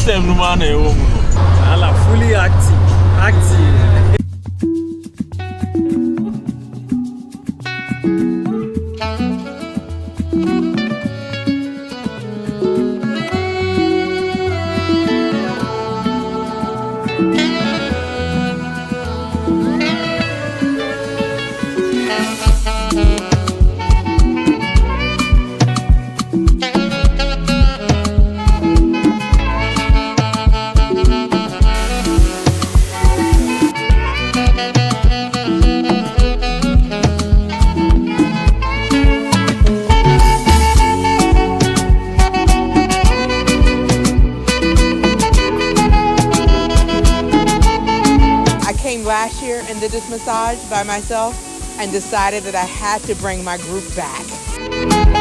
system no man e wo mu. Ala fully active. Last year and did this massage by myself and decided that I had to bring my group back.